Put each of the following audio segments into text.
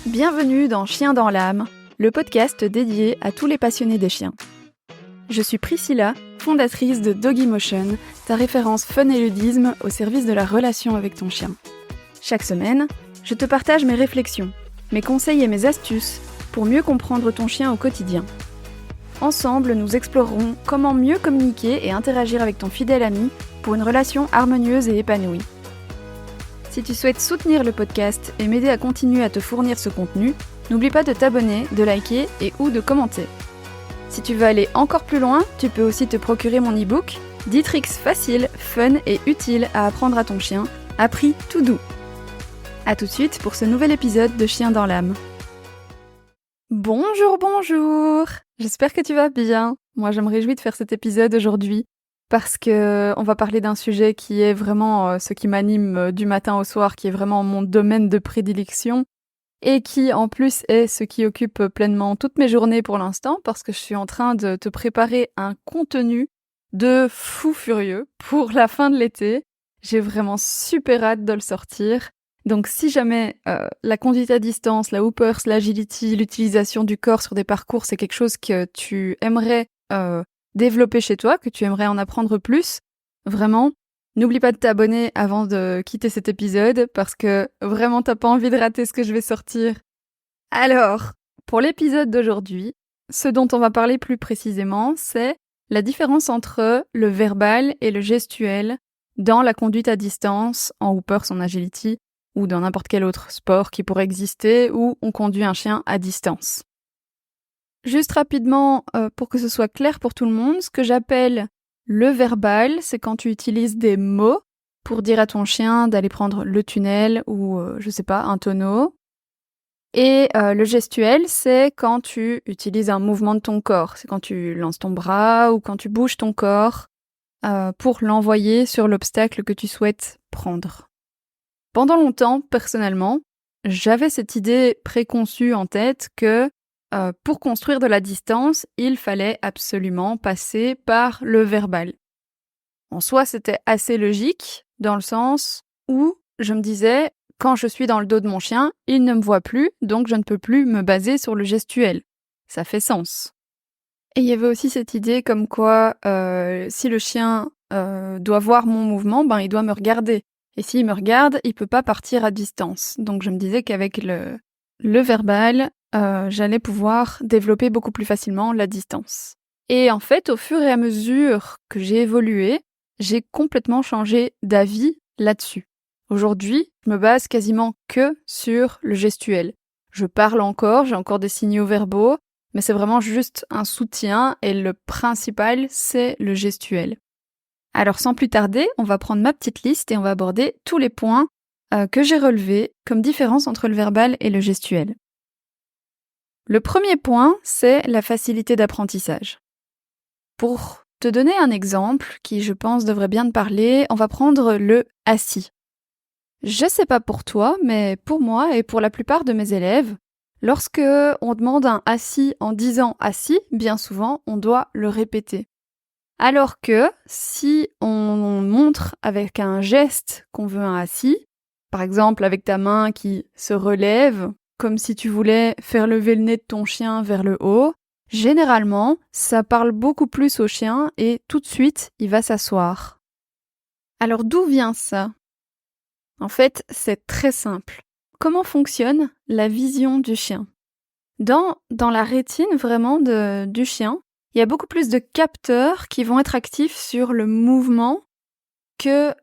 Bienvenue dans Chien dans l'âme, le podcast dédié à tous les passionnés des chiens. Je suis Priscilla, fondatrice de Doggymotion, ta référence fun et ludisme au service de la relation avec ton chien. Chaque semaine, je te partage mes réflexions, mes conseils et mes astuces pour mieux comprendre ton chien au quotidien. Ensemble, nous explorerons comment mieux communiquer et interagir avec ton fidèle ami pour une relation harmonieuse et épanouie. Si tu souhaites soutenir le podcast et m'aider à continuer à te fournir ce contenu, n'oublie pas de t'abonner, de liker et ou de commenter. Si tu veux aller encore plus loin, tu peux aussi te procurer mon e-book 10 tricks faciles, fun et utiles à apprendre à ton chien, à prix tout doux. A tout de suite pour ce nouvel épisode de Chien dans l'âme. Bonjour, j'espère que tu vas bien. Moi je me réjouis de faire cet épisode aujourd'hui parce que on va parler d'un sujet qui est vraiment ce qui m'anime du matin au soir, qui est vraiment mon domaine de prédilection et qui en plus est ce qui occupe pleinement toutes mes journées pour l'instant parce que je suis en train de te préparer un contenu de fou furieux pour la fin de l'été. J'ai vraiment super hâte de le sortir. Donc si jamais la conduite à distance, la hoopers, l'agility, l'utilisation du corps sur des parcours, c'est quelque chose que tu aimerais développer chez toi, que tu aimerais en apprendre plus, vraiment, n'oublie pas de t'abonner avant de quitter cet épisode parce que vraiment t'as pas envie de rater ce que je vais sortir. Alors, pour l'épisode d'aujourd'hui, ce dont on va parler plus précisément, c'est la différence entre le verbal et le gestuel dans la conduite à distance, en hoopers, en agility, ou dans n'importe quel autre sport qui pourrait exister où on conduit un chien à distance. Juste rapidement, pour que ce soit clair pour tout le monde, ce que j'appelle le verbal, c'est quand tu utilises des mots pour dire à ton chien d'aller prendre le tunnel ou, je sais pas, un tonneau. Et le gestuel, c'est quand tu utilises un mouvement de ton corps. C'est quand tu lances ton bras ou quand tu bouges ton corps pour l'envoyer sur l'obstacle que tu souhaites prendre. Pendant longtemps, personnellement, j'avais cette idée préconçue en tête que pour construire de la distance, il fallait absolument passer par le verbal. En soi, c'était assez logique, dans le sens où je me disais, quand je suis dans le dos de mon chien, il ne me voit plus, donc je ne peux plus me baser sur le gestuel. Ça fait sens. Et il y avait aussi cette idée comme quoi, si le chien doit voir mon mouvement, il doit me regarder. Et s'il me regarde, il peut pas partir à distance. Donc je me disais qu'avec le verbal, j'allais pouvoir développer beaucoup plus facilement la distance. Et en fait, au fur et à mesure que j'ai évolué, j'ai complètement changé d'avis là-dessus. Aujourd'hui, je me base quasiment que sur le gestuel. Je parle encore, j'ai encore des signaux verbaux, mais c'est vraiment juste un soutien et le principal, c'est le gestuel. Alors sans plus tarder, on va prendre ma petite liste et on va aborder tous les points que j'ai relevés comme différence entre le verbal et le gestuel. Le premier point, c'est la facilité d'apprentissage. Pour te donner un exemple qui, je pense, devrait bien te parler, on va prendre le assis. Je sais pas pour toi, mais pour moi et pour la plupart de mes élèves, lorsque on demande un assis en disant assis, bien souvent, on doit le répéter. Alors que si on montre avec un geste qu'on veut un assis, par exemple avec ta main qui se relève, comme si tu voulais faire lever le nez de ton chien vers le haut, généralement, ça parle beaucoup plus au chien et tout de suite, il va s'asseoir. Alors d'où vient ça ? En fait, c'est très simple. Comment fonctionne la vision du chien ? Dans la rétine vraiment du chien, il y a beaucoup plus de capteurs qui vont être actifs sur le mouvement que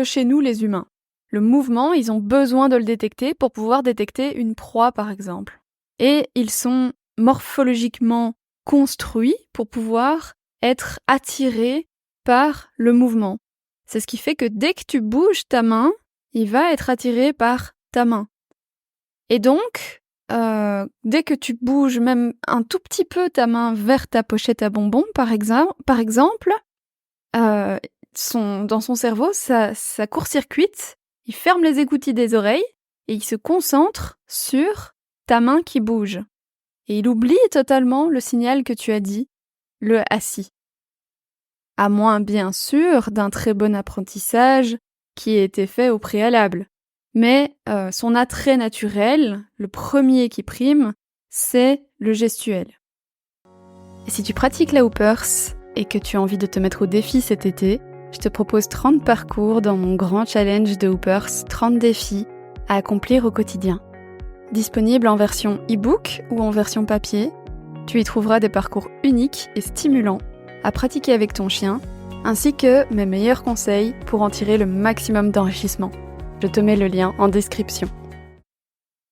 chez nous les humains. Le mouvement, ils ont besoin de le détecter pour pouvoir détecter une proie par exemple. Et ils sont morphologiquement construits pour pouvoir être attirés par le mouvement. C'est ce qui fait que dès que tu bouges ta main, il va être attiré par ta main. Et donc, dès que tu bouges même un tout petit peu ta main vers ta pochette à bonbons, par exemple, dans son cerveau, ça court-circuite, il ferme les écoutilles des oreilles et il se concentre sur ta main qui bouge. Et il oublie totalement le signal que tu as dit, le assis. À moins, bien sûr, d'un très bon apprentissage qui ait été fait au préalable. mais son attrait naturel, le premier qui prime, c'est le gestuel. Et si tu pratiques la Hoopers et que tu as envie de te mettre au défi cet été, je te propose 30 parcours dans mon grand challenge de Hoopers, 30 défis à accomplir au quotidien. Disponible en version e-book ou en version papier, tu y trouveras des parcours uniques et stimulants à pratiquer avec ton chien, ainsi que mes meilleurs conseils pour en tirer le maximum d'enrichissement. Je te mets le lien en description.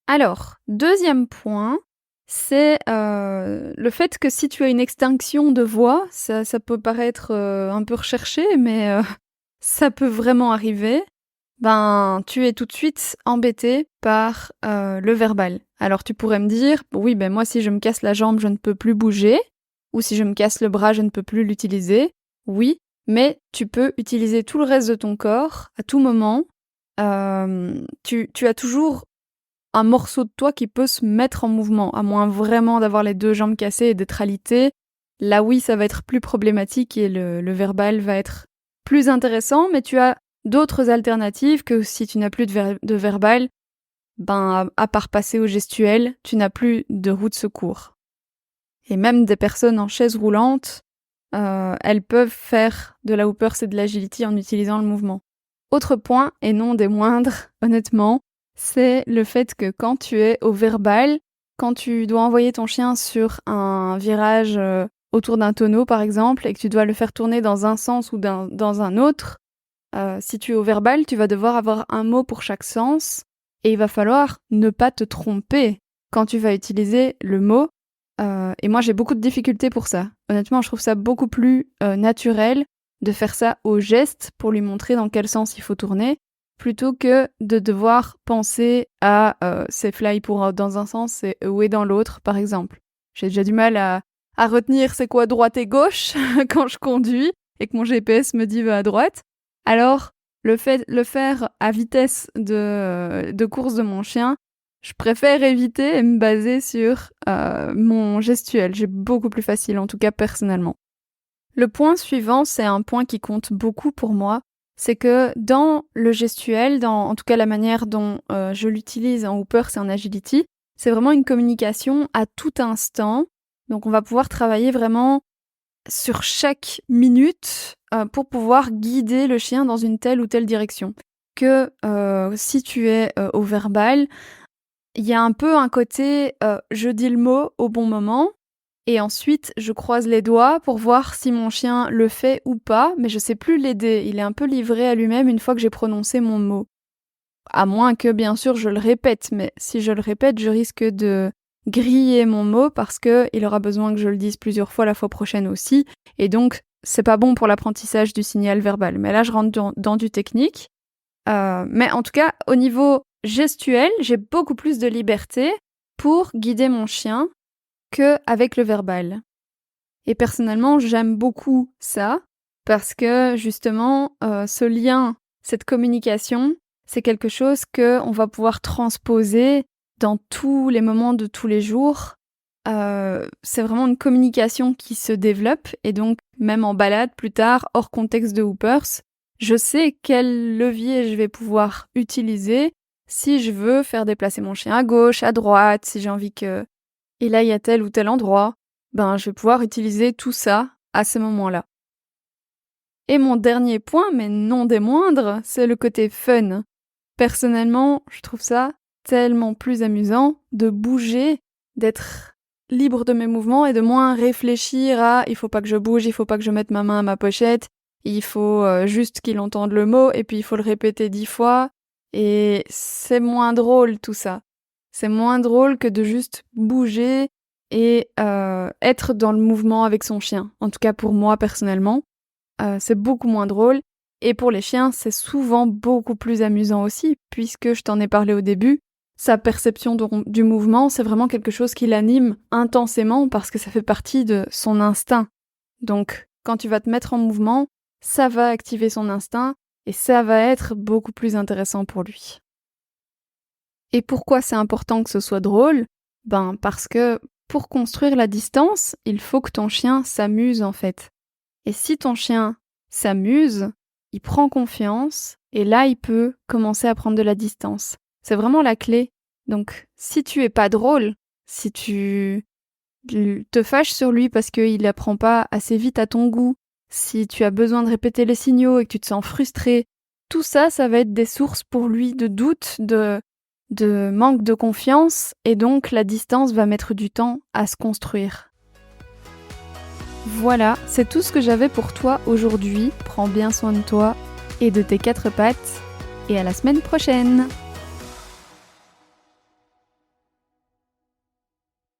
Alors, deuxième point, c'est le fait que si tu as une extinction de voix, ça peut paraître un peu recherché, mais ça peut vraiment arriver, tu es tout de suite embêté par le verbal. Alors tu pourrais me dire, oui, moi si je me casse la jambe, je ne peux plus bouger, ou si je me casse le bras, je ne peux plus l'utiliser. Oui, mais tu peux utiliser tout le reste de ton corps à tout moment. Tu as toujours un morceau de toi qui peut se mettre en mouvement, à moins vraiment d'avoir les 2 jambes cassées et d'être alité. Là oui, ça va être plus problématique et le verbal va être plus intéressant, mais tu as d'autres alternatives que si tu n'as plus de verbal, à part passer au gestuel, tu n'as plus de roue de secours. Et même des personnes en chaise roulante, elles peuvent faire de la Hoopers et de l'agility en utilisant le mouvement. Autre point, et non des moindres, honnêtement, c'est le fait que quand tu es au verbal, quand tu dois envoyer ton chien sur un virage autour d'un tonneau par exemple, et que tu dois le faire tourner dans un sens ou dans un autre, si tu es au verbal, tu vas devoir avoir un mot pour chaque sens, et il va falloir ne pas te tromper quand tu vas utiliser le mot. Et moi j'ai beaucoup de difficultés pour ça. Honnêtement, je trouve ça beaucoup plus naturel de faire ça au geste pour lui montrer dans quel sens il faut tourner, plutôt que de devoir penser à c'est fly pour dans un sens, c'est away dans l'autre, par exemple. J'ai déjà du mal à retenir c'est quoi droite et gauche quand je conduis et que mon GPS me dit va à droite. Alors, le faire à vitesse de course de mon chien, je préfère éviter et me baser sur mon gestuel. J'ai beaucoup plus facile, en tout cas personnellement. Le point suivant, c'est un point qui compte beaucoup pour moi, c'est que dans le gestuel, en tout cas la manière dont je l'utilise en Hoopers et en Agility, c'est vraiment une communication à tout instant. Donc on va pouvoir travailler vraiment sur chaque minute pour pouvoir guider le chien dans une telle ou telle direction. Que si tu es au verbal, il y a un peu un côté je dis le mot au bon moment, et ensuite, je croise les doigts pour voir si mon chien le fait ou pas, mais je sais plus l'aider. Il est un peu livré à lui-même une fois que j'ai prononcé mon mot. À moins que, bien sûr, je le répète, mais si je le répète, je risque de griller mon mot parce que il aura besoin que je le dise plusieurs fois la fois prochaine aussi. Et donc, c'est pas bon pour l'apprentissage du signal verbal. Mais là, je rentre dans du technique. Mais en tout cas, au niveau gestuel, j'ai beaucoup plus de liberté pour guider mon chien qu'avec le verbal. Et personnellement, j'aime beaucoup ça, parce que justement, ce lien, cette communication, c'est quelque chose qu'on va pouvoir transposer dans tous les moments de tous les jours. C'est vraiment une communication qui se développe, et donc même en balade plus tard, hors contexte de Hoopers, je sais quel levier je vais pouvoir utiliser si je veux faire déplacer mon chien à gauche, à droite, si j'ai envie que il aille à tel ou tel endroit, je vais pouvoir utiliser tout ça à ce moment-là. Et mon dernier point, mais non des moindres, c'est le côté fun. Personnellement, je trouve ça tellement plus amusant de bouger, d'être libre de mes mouvements et de moins réfléchir à il faut pas que je bouge, il faut pas que je mette ma main à ma pochette, il faut juste qu'il entende le mot et puis il faut le répéter 10 fois. Et c'est moins drôle tout ça. C'est moins drôle que de juste bouger et être dans le mouvement avec son chien. En tout cas pour moi personnellement, c'est beaucoup moins drôle. Et pour les chiens, c'est souvent beaucoup plus amusant aussi, puisque je t'en ai parlé au début, sa perception du mouvement, c'est vraiment quelque chose qui l'anime intensément parce que ça fait partie de son instinct. Donc quand tu vas te mettre en mouvement, ça va activer son instinct et ça va être beaucoup plus intéressant pour lui. Et pourquoi c'est important que ce soit drôle ? Parce que pour construire la distance, il faut que ton chien s'amuse en fait. Et si ton chien s'amuse, il prend confiance et là il peut commencer à prendre de la distance. C'est vraiment la clé. Donc si tu es pas drôle, si tu te fâches sur lui parce qu'il apprend pas assez vite à ton goût, si tu as besoin de répéter les signaux et que tu te sens frustré, tout ça, ça va être des sources pour lui de doute, de manque de confiance, et donc la distance va mettre du temps à se construire. Voilà, c'est tout ce que j'avais pour toi aujourd'hui. Prends bien soin de toi et de tes 4 pattes, et à la semaine prochaine!